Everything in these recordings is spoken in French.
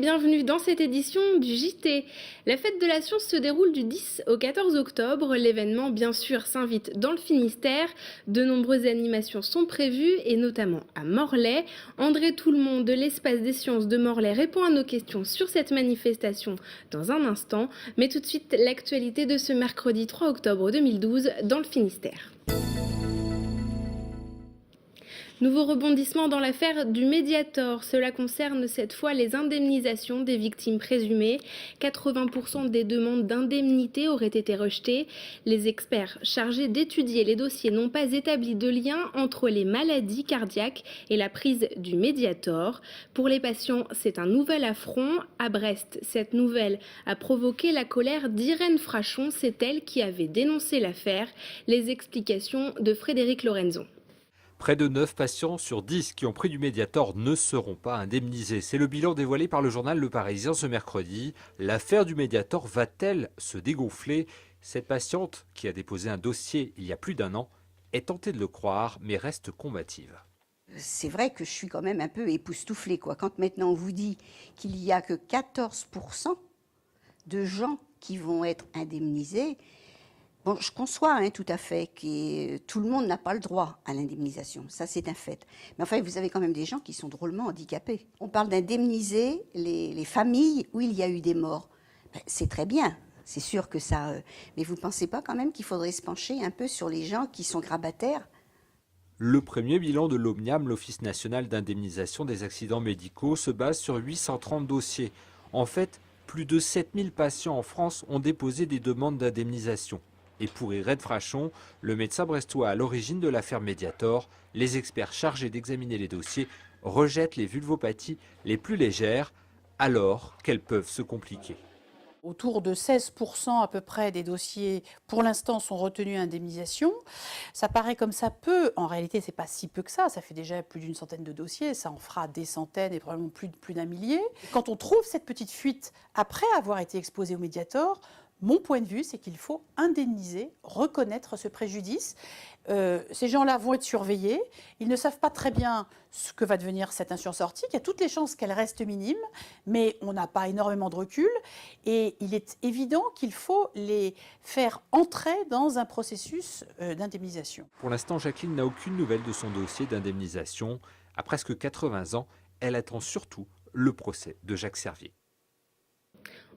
bienvenue dans cette édition du JT. La fête de la science se déroule du 10 au 14 octobre. L'événement, bien sûr, s'invite dans le Finistère. De nombreuses animations sont prévues, et notamment à Morlaix. André Toulmont de l'Espace des Sciences de Morlaix répond à nos questions sur cette manifestation dans un instant. Mais tout de suite, l'actualité de ce mercredi 3 octobre 2012 dans le Finistère. Nouveau rebondissement dans l'affaire du Mediator. Cela concerne cette fois les indemnisations des victimes présumées. 80% des demandes d'indemnité auraient été rejetées. Les experts chargés d'étudier les dossiers n'ont pas établi de lien entre les maladies cardiaques et la prise du Mediator. Pour les patients, c'est un nouvel affront. À Brest, cette nouvelle a provoqué la colère d'Irène Frachon. C'est elle qui avait dénoncé l'affaire. Les explications de Frédéric Lorenzon. Près de 9 patients sur 10 qui ont pris du Mediator ne seront pas indemnisés. C'est le bilan dévoilé par le journal Le Parisien ce mercredi. L'affaire du Mediator va-t-elle se dégonfler? Cette patiente, qui a déposé un dossier il y a plus d'un an, est tentée de le croire, mais reste combative. C'est vrai que je suis quand même un peu époustouflée, quoi. Quand maintenant on vous dit qu'il n'y a que 14% de gens qui vont être indemnisés. Bon, je conçois tout à fait que tout le monde n'a pas le droit à l'indemnisation, ça c'est un fait. Mais enfin, vous avez quand même des gens qui sont drôlement handicapés. On parle d'indemniser les familles où il y a eu des morts. Ben, c'est très bien, c'est sûr que ça... mais vous ne pensez pas quand même qu'il faudrait se pencher un peu sur les gens qui sont grabataires? Le premier bilan de l'OMNIAM, l'Office national d'indemnisation des accidents médicaux, se base sur 830 dossiers. En fait, plus de 7000 patients en France ont déposé des demandes d'indemnisation. Et pour Irène Frachon, le médecin brestois à l'origine de l'affaire Mediator, les experts chargés d'examiner les dossiers rejettent les vulvopathies les plus légères alors qu'elles peuvent se compliquer. Autour de 16% à peu près des dossiers, pour l'instant, sont retenus à indemnisation. Ça paraît comme ça peu. En réalité, c'est pas si peu que ça. Ça fait déjà plus d'une centaine de dossiers. Ça en fera des centaines et probablement plus d'un millier. Quand on trouve cette petite fuite après avoir été exposé au Mediator, mon point de vue, c'est qu'il faut indemniser, reconnaître ce préjudice. Ces gens-là vont être surveillés. Ils ne savent pas très bien ce que va devenir cette insurance-sortie. Il y a toutes les chances qu'elle reste minime, mais on n'a pas énormément de recul. Et il est évident qu'il faut les faire entrer dans un processus d'indemnisation. Pour l'instant, Jacqueline n'a aucune nouvelle de son dossier d'indemnisation. À presque 80 ans, elle attend surtout le procès de Jacques Servier.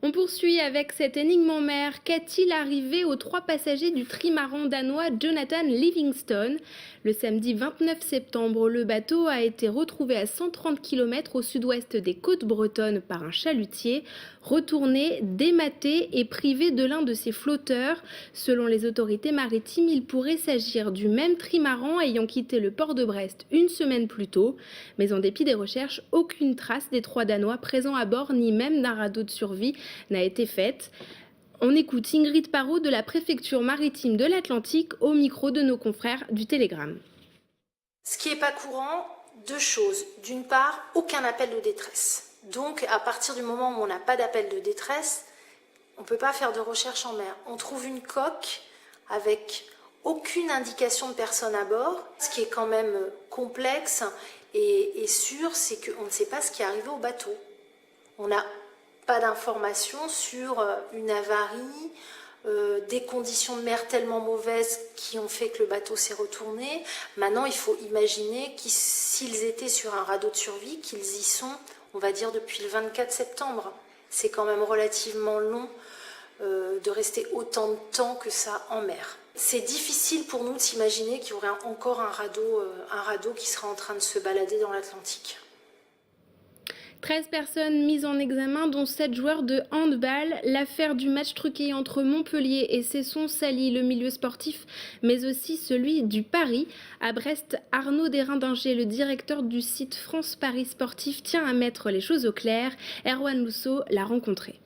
On poursuit avec cette énigme en mer. Qu'est-il arrivé aux 3 passagers du trimaran danois Jonathan Livingstone? Le samedi 29 septembre, le bateau a été retrouvé à 130 km au sud-ouest des côtes bretonnes par un chalutier, retourné, dématé et privé de l'un de ses flotteurs. Selon les autorités maritimes, il pourrait s'agir du même trimaran ayant quitté le port de Brest une semaine plus tôt. Mais en dépit des recherches, aucune trace des 3 Danois présents à bord, ni même d'un radeau de survie, n'a été faite. On écoute Ingrid Parot de la préfecture maritime de l'Atlantique au micro de nos confrères du Télégramme. Ce qui n'est pas courant, 2 choses. D'une part, aucun appel de détresse. Donc, à partir du moment où on n'a pas d'appel de détresse, on ne peut pas faire de recherche en mer. On trouve une coque avec aucune indication de personne à bord. Ce qui est quand même complexe et sûr, c'est qu'on ne sait pas ce qui est arrivé au bateau. On n'a pas d'informations sur une avarie, des conditions de mer tellement mauvaises qui ont fait que le bateau s'est retourné. Maintenant, il faut imaginer que s'ils étaient sur un radeau de survie, qu'ils y sont, on va dire, depuis le 24 septembre. C'est quand même relativement long de rester autant de temps que ça en mer. C'est difficile pour nous de s'imaginer qu'il y aurait encore un radeau qui serait en train de se balader dans l'Atlantique. 13 personnes mises en examen, dont 7 joueurs de handball. L'affaire du match truqué entre Montpellier et Cesson salit le milieu sportif, mais aussi celui du Paris. À Brest, Arnaud Desrindinger, le directeur du site France Paris Sportif, tient à mettre les choses au clair. Erwan Lousseau l'a rencontré.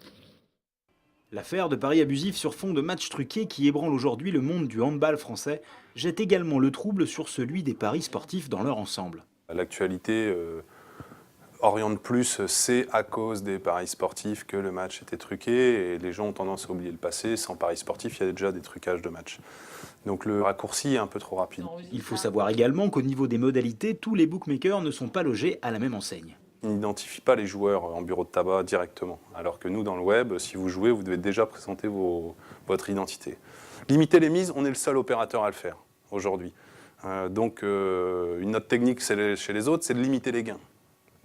L'affaire de paris abusifs sur fond de matchs truqués qui ébranle aujourd'hui le monde du handball français jette également le trouble sur celui des paris sportifs dans leur ensemble. L'actualité oriente plus, c'est à cause des paris sportifs que le match était truqué et les gens ont tendance à oublier le passé. Sans paris sportifs, il y a déjà des trucages de matchs. Donc le raccourci est un peu trop rapide. Il faut savoir également qu'au niveau des modalités, tous les bookmakers ne sont pas logés à la même enseigne. il n'identifie pas les joueurs en bureau de tabac directement. Alors que nous, dans le web, si vous jouez, vous devez déjà présenter votre identité. Limiter les mises, on est le seul opérateur à le faire aujourd'hui. Une autre technique chez les autres, c'est de limiter les gains.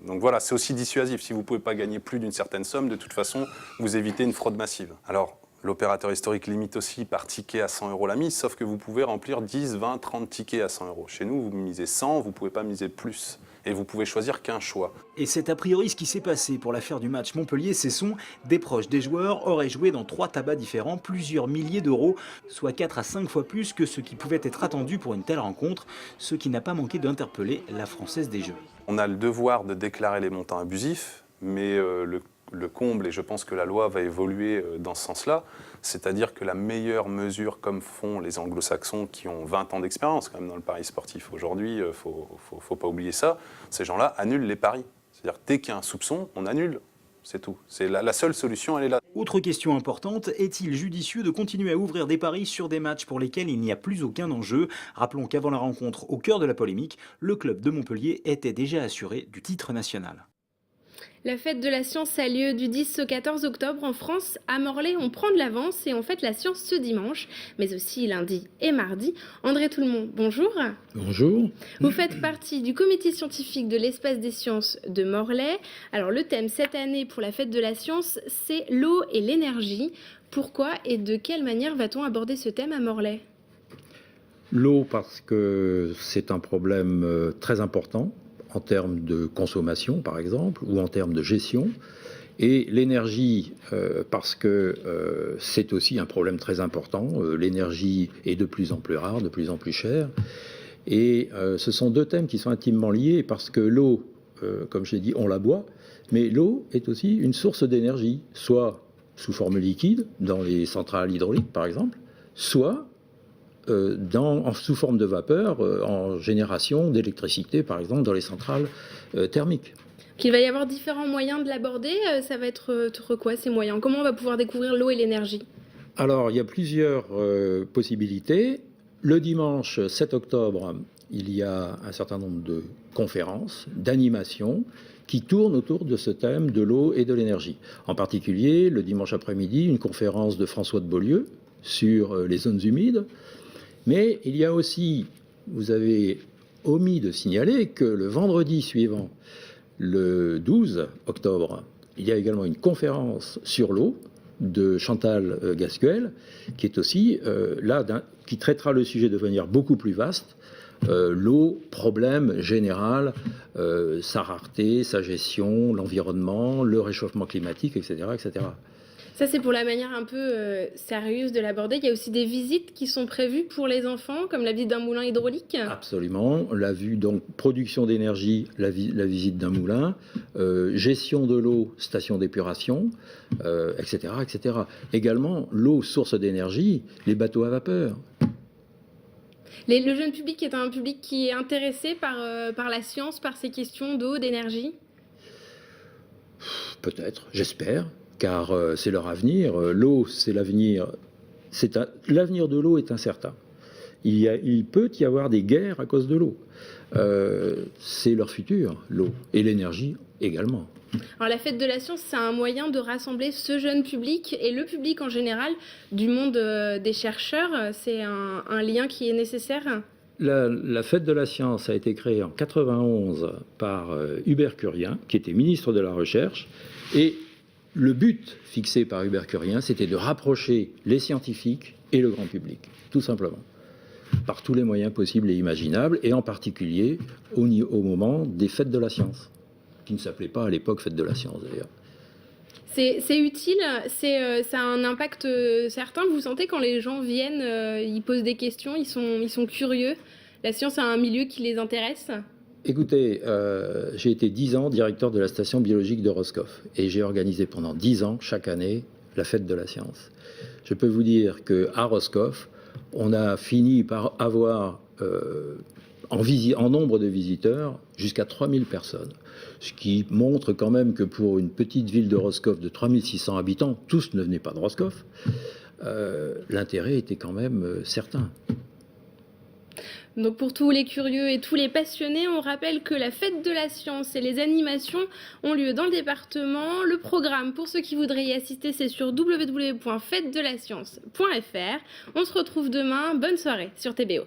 Donc voilà, c'est aussi dissuasif. Si vous ne pouvez pas gagner plus d'une certaine somme, de toute façon, vous évitez une fraude massive. Alors, l'opérateur historique limite aussi par ticket à 100 € la mise, sauf que vous pouvez remplir 10, 20, 30 tickets à 100 €. Chez nous, vous misez 100, vous ne pouvez pas miser plus. Et vous pouvez choisir qu'un choix. Et c'est a priori ce qui s'est passé pour l'affaire du match Montpellier-Cesson. Des proches des joueurs auraient joué dans 3 tabacs différents, plusieurs milliers d'euros, soit 4 à 5 fois plus que ce qui pouvait être attendu pour une telle rencontre, ce qui n'a pas manqué d'interpeller la Française des Jeux. On a le devoir de déclarer les montants abusifs, mais le comble, et je pense que la loi va évoluer dans ce sens-là, c'est-à-dire que la meilleure mesure, comme font les anglo-saxons qui ont 20 ans d'expérience quand même dans le pari sportif aujourd'hui, il ne faut pas oublier ça, ces gens-là annulent les paris. C'est-à-dire dès qu'il y a un soupçon, on annule, c'est tout. C'est la seule solution, elle est là. Autre question importante, est-il judicieux de continuer à ouvrir des paris sur des matchs pour lesquels il n'y a plus aucun enjeu? Rappelons qu'avant la rencontre, au cœur de la polémique, le club de Montpellier était déjà assuré du titre national. La fête de la science a lieu du 10 au 14 octobre en France. À Morlaix, on prend de l'avance et on fête la science ce dimanche, mais aussi lundi et mardi. André Toulmont, bonjour. Bonjour. Vous faites partie du comité scientifique de l'Espace des sciences de Morlaix. Alors le thème cette année pour la fête de la science, c'est l'eau et l'énergie. Pourquoi et de quelle manière va-t-on aborder ce thème à Morlaix? L'eau, parce que c'est un problème très important en termes de consommation, par exemple, ou en termes de gestion. Et l'énergie, parce que c'est aussi un problème très important. L'énergie est de plus en plus rare, de plus en plus chère. Et ce sont 2 thèmes qui sont intimement liés, parce que l'eau, comme je l'ai dit, on la boit, mais l'eau est aussi une source d'énergie, soit sous forme liquide, dans les centrales hydrauliques, par exemple, soit sous forme de vapeur en génération d'électricité, par exemple, dans les centrales thermiques. Qu'il va y avoir différents moyens de l'aborder, ça va être quoi ces moyens? Comment on va pouvoir découvrir l'eau et l'énergie? Alors, il y a plusieurs possibilités. Le dimanche 7 octobre, il y a un certain nombre de conférences, d'animations, qui tournent autour de ce thème de l'eau et de l'énergie. En particulier, le dimanche après-midi, une conférence de François de Beaulieu sur les zones humides. Mais il y a aussi, vous avez omis de signaler que le vendredi suivant, le 12 octobre, il y a également une conférence sur l'eau de Chantal Gascuel, qui est aussi qui traitera le sujet de manière beaucoup plus vaste. L'eau, problème général, sa rareté, sa gestion, l'environnement, le réchauffement climatique, etc., etc. Ça, c'est pour la manière un peu sérieuse de l'aborder. Il y a aussi des visites qui sont prévues pour les enfants, comme la visite d'un moulin hydraulique. Absolument. La vue, donc, production d'énergie, la visite d'un moulin, gestion de l'eau, station d'épuration, etc., etc. Également, l'eau, source d'énergie, les bateaux à vapeur. Le jeune public est un public qui est intéressé par la science, par ces questions d'eau, d'énergie? Peut-être, j'espère. Car c'est leur avenir. L'eau, c'est l'avenir. L'avenir de l'eau est incertain. Il peut y avoir des guerres à cause de l'eau. C'est leur futur, l'eau. Et l'énergie également. Alors la fête de la science, c'est un moyen de rassembler ce jeune public et le public en général du monde des chercheurs. C'est un lien qui est nécessaire. La fête de la science a été créée en 91 par Hubert Curien, qui était ministre de la Recherche. Et le but fixé par Hubert Curien, c'était de rapprocher les scientifiques et le grand public, tout simplement, par tous les moyens possibles et imaginables, et en particulier au moment des fêtes de la science, qui ne s'appelaient pas à l'époque fêtes de la science d'ailleurs. C'est utile, ça a un impact certain. Vous sentez quand les gens viennent, ils posent des questions, ils sont curieux. La science a un milieu qui les intéresse. Écoutez, j'ai été 10 ans directeur de la station biologique de Roscoff et j'ai organisé pendant 10 ans, chaque année, la fête de la science. Je peux vous dire qu'à Roscoff, on a fini par avoir en nombre de visiteurs jusqu'à 3000 personnes. Ce qui montre quand même que pour une petite ville de Roscoff de 3600 habitants, tous ne venaient pas de Roscoff, l'intérêt était quand même certain. Donc pour tous les curieux et tous les passionnés, on rappelle que la fête de la science et les animations ont lieu dans le département. Le programme, pour ceux qui voudraient y assister, c'est sur www.fêtedelascience.fr. On se retrouve demain. Bonne soirée sur TBO.